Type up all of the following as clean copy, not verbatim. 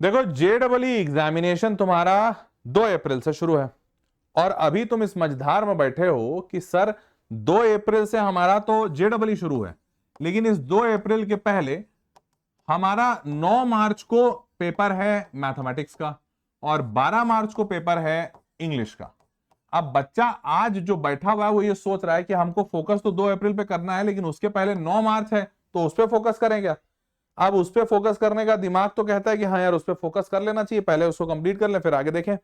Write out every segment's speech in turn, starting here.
देखो जेडबलई एग्जामिनेशन तुम्हारा 2 अप्रैल से शुरू है और अभी तुम इस मझधार में बैठे हो कि सर 2 अप्रैल से हमारा तो जेडबलई शुरू है, लेकिन इस 2 अप्रैल के पहले हमारा 9 मार्च को पेपर है मैथमेटिक्स का और 12 मार्च को पेपर है इंग्लिश का। अब बच्चा आज जो बैठा हुआ है वो ये सोच रहा है कि हमको फोकस तो 2 अप्रैल पे करना है, लेकिन उसके पहले 9 मार्च है तो उस पर फोकस करें क्या। अब उस पर फोकस करने का दिमाग तो कहता है कि हाँ यार उस पर फोकस कर लेना चाहिए, पहले उसको कंप्लीट कर ले फिर आगे देखें,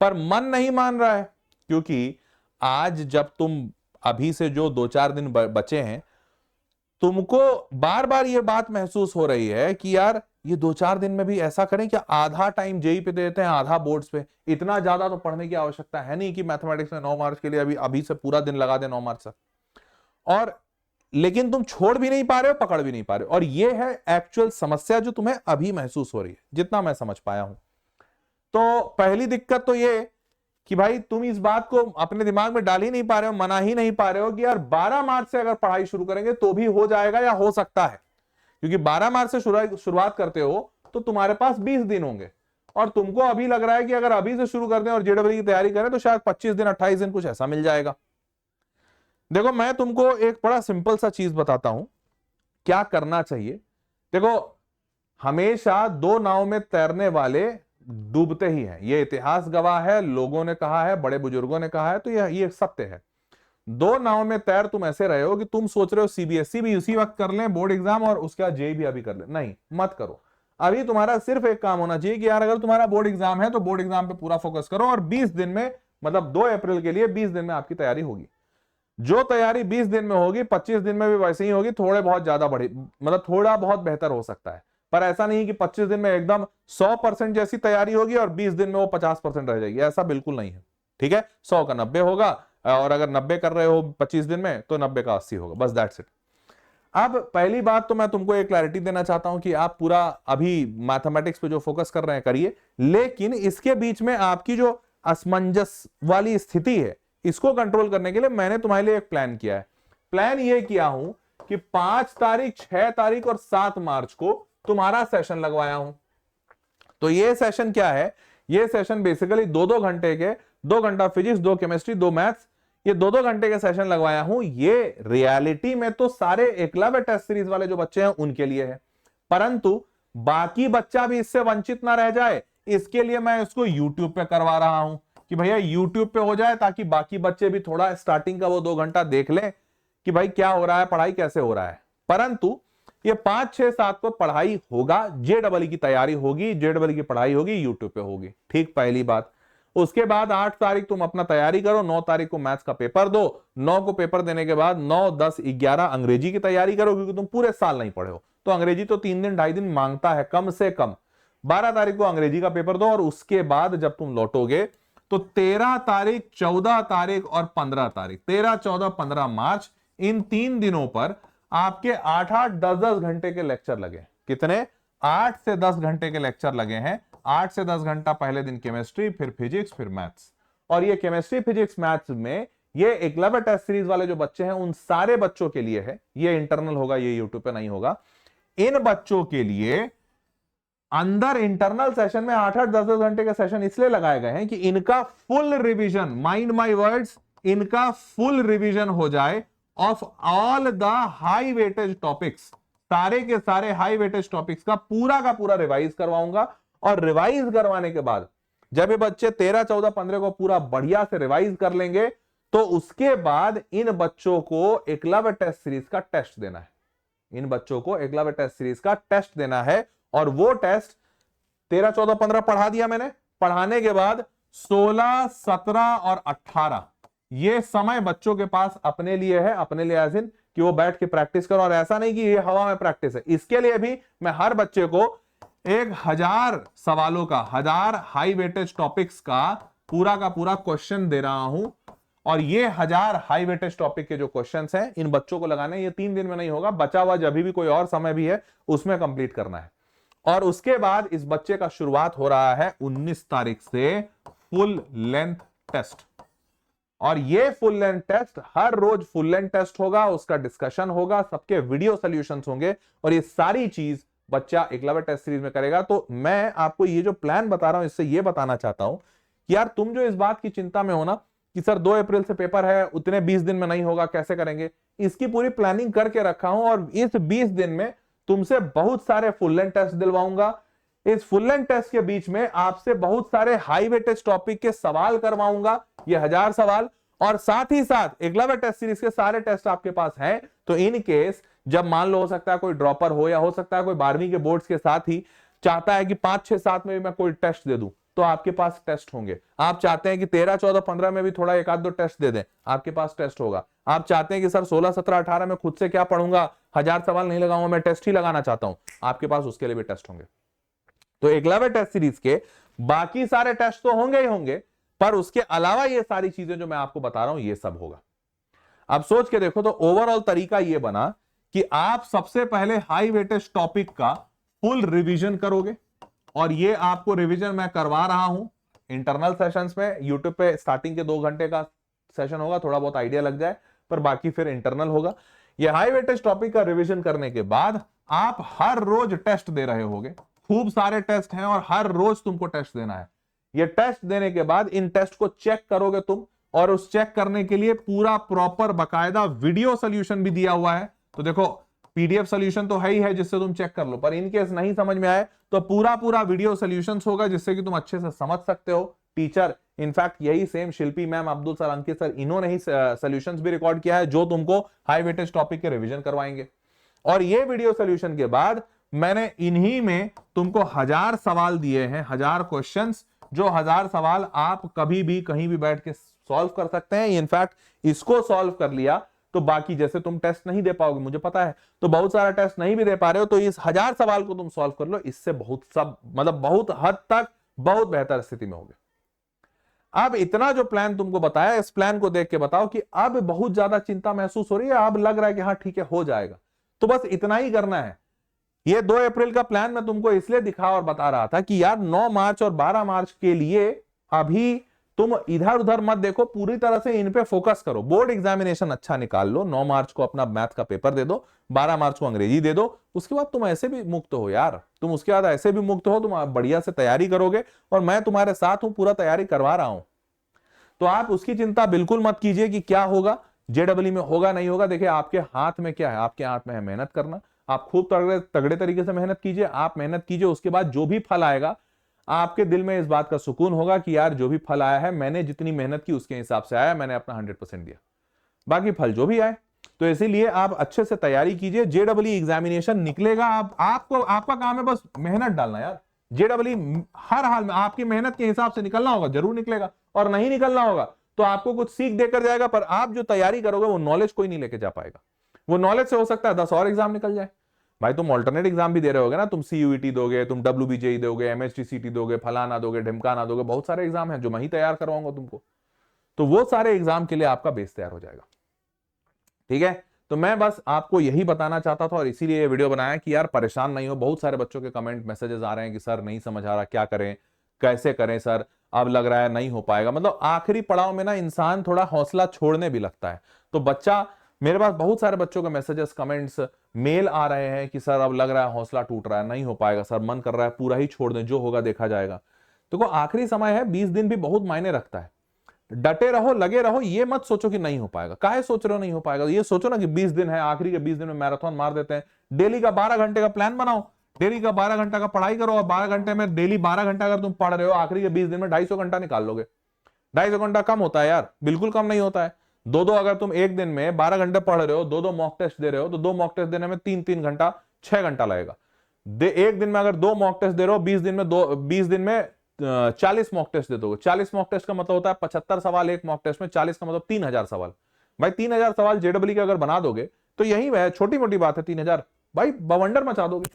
पर मन नहीं मान रहा है। क्योंकि आज जब तुम अभी से जो 2-4 दिन बचे हैं, तुमको बार बार ये बात महसूस हो रही है कि यार ये 2-4 दिन में भी ऐसा करें कि आधा टाइम जेई पे देते हैं, आधा बोर्ड्स पे। इतना ज्यादा तो पढ़ने की आवश्यकता है नहीं कि मैथमेटिक्स में 9 मार्च के लिए अभी अभी से पूरा दिन लगा दे 9 मार्च तक। और लेकिन तुम छोड़ भी नहीं पा रहे हो, पकड़ भी नहीं पा रहे हो, और ये है एक्चुअल समस्या जो तुम्हें अभी महसूस हो रही है, जितना मैं समझ पाया हूं। तो पहली दिक्कत तो ये कि भाई तुम इस बात को अपने दिमाग में डाल ही नहीं पा रहे हो, मना ही नहीं पा रहे हो कि यार 12 मार्च से अगर पढ़ाई शुरू करेंगे तो भी हो जाएगा या हो सकता है। क्योंकि 12 मार्च से शुरुआत करते हो तो तुम्हारे पास 20 दिन होंगे, और तुमको अभी लग रहा है कि अगर अभी से शुरू कर दें और जेडब्ल्यू की तैयारी करें तो शायद 25 दिन 28 दिन कुछ ऐसा मिल जाएगा। देखो मैं तुमको एक बड़ा सिंपल सा चीज बताता हूं क्या करना चाहिए। देखो हमेशा 2 नाव में तैरने वाले डूबते ही हैं, ये इतिहास गवाह है, लोगों ने कहा है, बड़े बुजुर्गों ने कहा है, तो ये सत्य है। 2 नाव में तैर तुम ऐसे रहे हो कि तुम सोच रहे हो सीबीएसई भी उसी वक्त कर लें बोर्ड एग्जाम और उसके बाद जेई भी अभी कर ले, नहीं मत करो। अभी तुम्हारा सिर्फ एक काम होना चाहिए कि यार अगर तुम्हारा बोर्ड एग्जाम है तो बोर्ड एग्जाम पे पूरा फोकस करो, और 20 दिन में मतलब 2 अप्रैल के लिए 20 दिन में आपकी तैयारी होगी। जो तैयारी 20 दिन में होगी 25 दिन में भी वैसे ही होगी, थोड़े बहुत ज्यादा बढ़ी मतलब थोड़ा बहुत बेहतर हो सकता है, पर ऐसा नहीं कि 25 दिन में एकदम 100% जैसी तैयारी होगी और 20 दिन में वो 50% रह जाएगी, ऐसा बिल्कुल नहीं है। ठीक है, 100 का 90 होगा, और अगर 90 कर रहे हो 25 दिन में तो 90 का 80 होगा, बस दैट्स इट। अब पहली बात तो मैं तुमको एक क्लैरिटी देना चाहता हूं कि आप पूरा अभी मैथमेटिक्स पे जो फोकस कर रहे हैं करिए, लेकिन इसके बीच में आपकी जो असमंजस वाली स्थिति है इसको कंट्रोल करने के लिए मैंने तुम्हारे लिए एक प्लान किया है। प्लान ये किया हूं कि 5 तारीख, 6 तारीख और 7 मार्च को तुम्हारा सेशन लगवाया हूं। तो ये सेशन क्या है, ये सेशन बेसिकली 2-2 घंटे के, 2 घंटा फिजिक्स, 2 केमिस्ट्री, 2 मैथ्स, ये 2-2 घंटे के सेशन लगवाया हूं। ये रियलिटी में तो सारे एकलव्य टेस्ट सीरीज वाले जो बच्चे हैं उनके लिए है, परंतु बाकी बच्चा भी इससे वंचित ना रह जाए इसके लिए मैं इसको यूट्यूब पे करवा रहा हूं कि भैया यूट्यूब पे हो जाए, ताकि बाकी बच्चे भी थोड़ा स्टार्टिंग का वो 2 घंटा देख लें कि भाई क्या हो रहा है, पढ़ाई कैसे हो रहा है। परंतु ये 5, 6, 7 को पढ़ाई होगा, जेडबलई की तैयारी होगी, जेडबलई की पढ़ाई होगी, यूट्यूब पे होगी। ठीक, पहली बात। उसके बाद 8 तारीख तुम अपना तैयारी करो, 9 तारीख को मैथ्स का पेपर दो, 9 को पेपर देने के बाद 9, 10, 11 अंग्रेजी की तैयारी करो, क्योंकि तुम पूरे साल नहीं पढ़े हो तो अंग्रेजी तो 3 दिन 2.5 दिन मांगता है कम से कम। 12 तारीख को अंग्रेजी का पेपर दो, और उसके बाद जब तुम लौटोगे तो 13 तारीख, 14 तारीख और 15 तारीख, 13, 14, 15 मार्च, इन 3 दिनों पर आपके 8-8, 10-10 घंटे के लेक्चर लगे। कितने? 8 से 10 घंटे के लेक्चर लगे हैं। 8 से 10 घंटा पहले दिन केमिस्ट्री, फिर फिजिक्स, फिर मैथ्स। और ये केमिस्ट्री, फिजिक्स, मैथ्स में ये एकलव्य टेस्ट सीरीज वाले जो बच्चे हैं उन सारे बच्चों के लिए है। ये इंटरनल होगा, ये यूट्यूब पे नहीं होगा। इन बच्चों के लिए अंदर इंटरनल सेशन में 8-8, 10-10 घंटे के सेशन इसलिए लगाए गए हैं कि इनका full revision, mind my words, इनका फुल रिवीजन हो जाए of all the high weightage topics. सारे के सारे हाई वेटेज टॉपिक्स का पूरा रिवाइज करवाऊंगा, और रिवाइज करवाने के बाद जब ये बच्चे 13, 14, 15 को पूरा बढ़िया से रिवाइज कर लेंगे तो उसके बाद इन बच्चों को एकलव्य टेस्ट सीरीज का टेस्ट देना है। इन बच्चों को एकलव्य टेस्ट सीरीज का टेस्ट देना है, और वो टेस्ट 13, 14, 15 पढ़ा दिया मैंने। पढ़ाने के बाद 16, 17 और 18 ये समय बच्चों के पास अपने लिए है, अपने लिए एज इन कि वो बैठ के प्रैक्टिस करो। और ऐसा नहीं कि ये हवा में प्रैक्टिस है, इसके लिए भी मैं हर बच्चे को 1000 सवालों का, 1000 हाई वेटेज टॉपिक्स का पूरा क्वेश्चन दे रहा हूं। और ये 1000 हाई वेटेज टॉपिक के जो क्वेश्चंस हैं इन बच्चों को लगाने, ये 3 दिन में नहीं होगा, बचा हुआ जब भी कोई और समय भी है उसमें कंप्लीट करना है। और उसके बाद इस बच्चे का शुरुआत हो रहा है 19 तारीख से फुल लेंथ टेस्ट। और ये फुल लेंथ टेस्ट हर रोज फुल लेंथ टेस्ट होगा, उसका डिस्कशन होगा, सबके वीडियो सॉल्यूशंस होंगे, और ये सारी चीज बच्चा एकलव्य टेस्ट सीरीज में करेगा। तो मैं आपको ये जो प्लान बता रहा हूं इससे ये बताना चाहता हूं कि यार तुम जो इस बात की चिंता में हो ना कि सर 2 अप्रैल से पेपर है, उतने 20 दिन में नहीं होगा, कैसे करेंगे, इसकी पूरी प्लानिंग करके रखा हूं और इस 20 दिन में तुमसे बहुत सारे फुल लेंथ टेस्ट दिलवाऊंगा। इस फुल लेंथ टेस्ट के बीच में आपसे बहुत सारे हाई वेटेज टॉपिक के सवाल करवाऊंगा, ये 1000 सवाल, और साथ ही साथ एकलव्य टेस्ट सीरीज के सारे टेस्ट आपके पास हैं। तो इन केस जब मान लो हो सकता है कोई ड्रॉपर हो या हो सकता है कोई 12वीं के बोर्ड्स के साथ ही चाहता है कि 5, 6, 7 में भी मैं कोई टेस्ट दे दूं, तो आपके पास टेस्ट होंगे। आप चाहते हैं कि 13, 14, 15 में भी थोड़ा 1-2 टेस्ट दे दें, आपके पास टेस्ट होगा। आप चाहते हैं कि सर 16, 17, 18 में खुद से क्या पढ़ूंगा, 1000 सवाल नहीं लगाऊंगा, मैं टेस्ट ही लगाना चाहता हूं, आपके पास उसके लिए भी टेस्ट होंगे। तो एकलव्य टेस्ट सीरीज के बाकी सारे टेस्ट तो होंगे ही होंगे, पर उसके अलावा ये सारी चीजें जो मैं आपको बता रहा हूं ये सब होगा। अब सोच के देखो, तो ओवरऑल तरीका ये बना कि आप सबसे पहले हाई वेटेज टॉपिक का फुल रिवीजन करोगे, और ये आपको रिवीजन मैं करवा रहा हूं इंटरनल सेशंस में। यूट्यूब पे स्टार्टिंग के 2 घंटे का सेशन होगा, थोड़ा बहुत आइडिया लग जाए, पर बाकी फिर इंटरनल होगा। ये हाई वेटेज टॉपिक का रिवीजन करने के बाद आप हर रोज टेस्ट दे रहे होगे, खूब सारे टेस्ट हैं और हर रोज तुमको टेस्ट देना है। ये टेस्ट देने के बाद इन टेस्ट को चेक करोगे तुम, और उस चेक करने के लिए पूरा प्रॉपर बकायदा वीडियो सोल्यूशन भी दिया हुआ है। तो देखो पीडीएफ सोल्यूशन तो है ही है जिससे तुम चेक कर लो, पर इनकेस नहीं समझ में आए तो पूरा वीडियो सोल्यूशंस होगा जिससे कि तुम अच्छे से समझ सकते हो। टीचर इनफैक्ट यही सेम शिल्पी मैम, अब्दुल सर, अंकित सर, इन्होंने ही सोल्यूशंस भी रिकॉर्ड किया है जो तुमको हाई वेटेज टॉपिक के रिवीजन करवाएंगे। और ये वीडियो सोल्यूशन के बाद मैंने इन्हीं में तुमको 1000 सवाल दिए हैं, 1000 क्वेश्चंस, जो 1000 सवाल आप कभी भी कहीं भी बैठ के सॉल्व कर सकते हैं। इनफैक्ट इसको सॉल्व कर लिया तो बाकी जैसे तुम टेस्ट नहीं दे पाओगे, मुझे पता है, तो बहुत सारा टेस्ट नहीं भी दे पा रहे हो, तो इस 1000 सवाल को तुम सॉल्व कर लो, इससे बहुत सब मतलब बहुत हद तक बहुत बेहतर स्थिति में होगे। अब इतना जो प्लान तुमको बताया, इस प्लान को देख के बताओ कि अब बहुत ज्यादा चिंता महसूस हो रही है, अब लग रहा है कि हाँ ठीक है हो जाएगा। तो बस इतना ही करना है। ये 2 अप्रैल का प्लान मैं तुमको इसलिए दिखा और बता रहा था कि यार 9 मार्च और 12 मार्च के लिए अभी तुम इधर उधर मत देखो, पूरी तरह से इन पे फोकस करो। बोर्ड एग्जामिनेशन अच्छा निकाल लो, 9 मार्च को अपना मैथ का पेपर दे दो, 12 मार्च को अंग्रेजी दे दो, उसके बाद तुम ऐसे भी मुक्त हो यार, तुम उसके बाद ऐसे भी मुक्त हो, तुम बढ़िया से तैयारी करोगे और मैं तुम्हारे साथ हूं, पूरा तैयारी करवा रहा हूं। तो आप उसकी चिंता बिल्कुल मत कीजिए कि क्या होगा, जेडब्ल्यू में होगा नहीं होगा। देखिए आपके हाथ में क्या है, आपके हाथ में है मेहनत करना। आप खूब तगड़े तरीके से मेहनत कीजिए, आप मेहनत कीजिए, उसके बाद जो भी फल आएगा आपके दिल में इस बात का सुकून होगा कि यार जो भी फल आया है मैंने जितनी मेहनत की उसके हिसाब से आया, मैंने अपना 100% दिया, बाकी फल जो भी आए। तो इसीलिए आप अच्छे से तैयारी कीजिए, जेडब्ल्यू एग्जामिनेशन निकलेगा, आपको आपका काम है बस मेहनत डालना यार। जेडब्ल्यू हर हाल में आपकी मेहनत के हिसाब से निकलना होगा, जरूर निकलेगा, और नहीं निकलना होगा तो आपको कुछ सीख देकर जाएगा, पर आप जो तैयारी करोगे वो नॉलेज कोई नहीं लेके जा पाएगा। वो नॉलेज से हो सकता है 10 और एग्जाम निकल जाए। भाई तुम ऑल्टरनेट एग्जाम भी दे रहे होगे ना, तुम सीयूईटी दोगे, तुम डब्ल्यूबीजेई दोगे, एमएचटीसीटी दोगे, फलाना दोगे, ढिमकाना दोगे, बहुत सारे एग्जाम हैं जो मैं ही तैयार करवाऊंगा तुमको। तो वो सारे एग्जाम के लिए आपका बेस तैयार हो जाएगा। ठीक है, तो मैं बस आपको यही बताना चाहता था और इसीलिए ये वीडियो बनाया कि यार परेशान नहीं हो। बहुत सारे बच्चों के कमेंट मैसेजेस आ रहे हैं कि सर नहीं समझ आ रहा, क्या करें, कैसे करें सर, अब लग रहा है नहीं हो पाएगा। मतलब आखिरी पड़ाव में ना इंसान थोड़ा हौसला छोड़ने भी लगता है। तो बच्चा, मेरे पास बहुत सारे बच्चों के मैसेजेस, कमेंट्स, मेल आ रहे हैं कि सर अब लग रहा है हौसला टूट रहा है, नहीं हो पाएगा सर, मन कर रहा है पूरा ही छोड़ दें, जो होगा देखा जाएगा। तो आखिरी समय है, 20 दिन भी बहुत मायने रखता है। डटे रहो, लगे रहो, ये मत सोचो कि नहीं हो पाएगा। काहे सोच रहे हो नहीं हो पाएगा, ये सोचो ना कि 20 दिन है, आखिरी के 20 दिन में मैराथन मार देते हैं। डेली का 12 घंटे का प्लान बनाओ, डेली का 12 घंटा का पढ़ाई करो, और 12 घंटे में डेली 12 घंटा अगर तुम पढ़ रहे हो, आखिरी के 20 दिन में 250 घंटा निकाल लोगे। 250 घंटा कम होता है यार, बिल्कुल कम नहीं होता है। दो अगर तुम एक दिन में 12 घंटे पढ़ रहे हो, 2 मॉक टेस्ट दे रहे हो, तो 2 मॉक टेस्ट देने में 3 घंटा, 6 घंटा लगेगा। एक दिन में अगर 2 मॉक टेस्ट दे रहे हो, 20 दिन में 40 मॉक टेस्ट दे दोगे। 40 मॉक टेस्ट का मतलब होता है 75 सवाल एक मॉक टेस्ट में, 40 का मतलब 3000 सवाल। भाई 3000 सवाल जेडब्ल्यू के अगर बना दोगे तो यही है, छोटी मोटी बात है। 3000 भाई बवंडर मचा दोगे।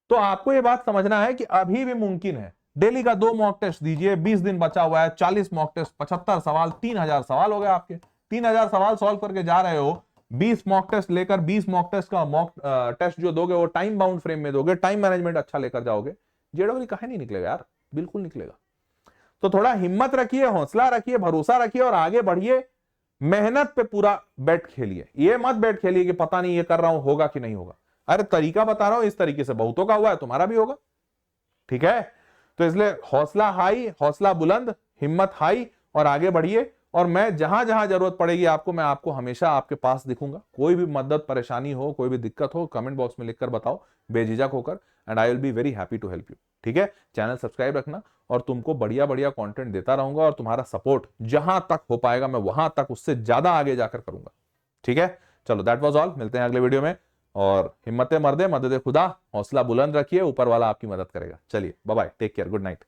तो आपको यह बात समझना है कि अभी भी मुमकिन है। डेली का 2 मॉक टेस्ट दीजिए, 20 दिन बचा हुआ है, 40 मॉक टेस्ट, 75 सवाल, 3000 सवाल हो गए आपके। 3000 सवाल सॉल्व करके जा रहे हो, 20 मॉक टेस्ट लेकर, 20 मॉक टेस्ट का मॉक टेस्ट जो दोगे वो टाइम बाउंड फ्रेम में दोगे, टाइम मैनेजमेंट अच्छा लेकर जाओगे, जेडब्ल्यू काहे नहीं निकलेगा यार, बिल्कुल निकलेगा। तो थोड़ा हिम्मत रखिए, हौसला रखिए, भरोसा रखिए और आगे बढ़िए। मेहनत पे पूरा बैट खेलिए, ये मत बैट खेलिए कि पता नहीं ये कर रहा हूं होगा कि नहीं होगा। अरे तरीका बता रहा हूं, इस तरीके से बहुतों का हुआ है, तुम्हारा भी होगा। ठीक है, तो इसलिए हौसला हाई, हौसला बुलंद, हिम्मत हाई, और आगे बढ़िए। और मैं जहां जहां जरूरत पड़ेगी आपको, मैं आपको हमेशा आपके पास दिखूंगा। कोई भी मदद परेशानी हो, कोई भी दिक्कत हो, कमेंट बॉक्स में लिखकर बताओ बेझिझक होकर, and I will be very happy to help you. ठीक है, चैनल सब्सक्राइब रखना, और तुमको बढ़िया बढ़िया कंटेंट देता रहूंगा, और तुम्हारा सपोर्ट जहां तक हो पाएगा मैं वहां तक उससे ज्यादा आगे जाकर करूंगा। ठीक है, चलो दैट वाज ऑल, मिलते हैं अगले वीडियो में। और हिम्मत मर्दे मदद खुदा, हौसला बुलंद रखिए, ऊपर वाला आपकी मदद करेगा। चलिए bye bye, take care, good night.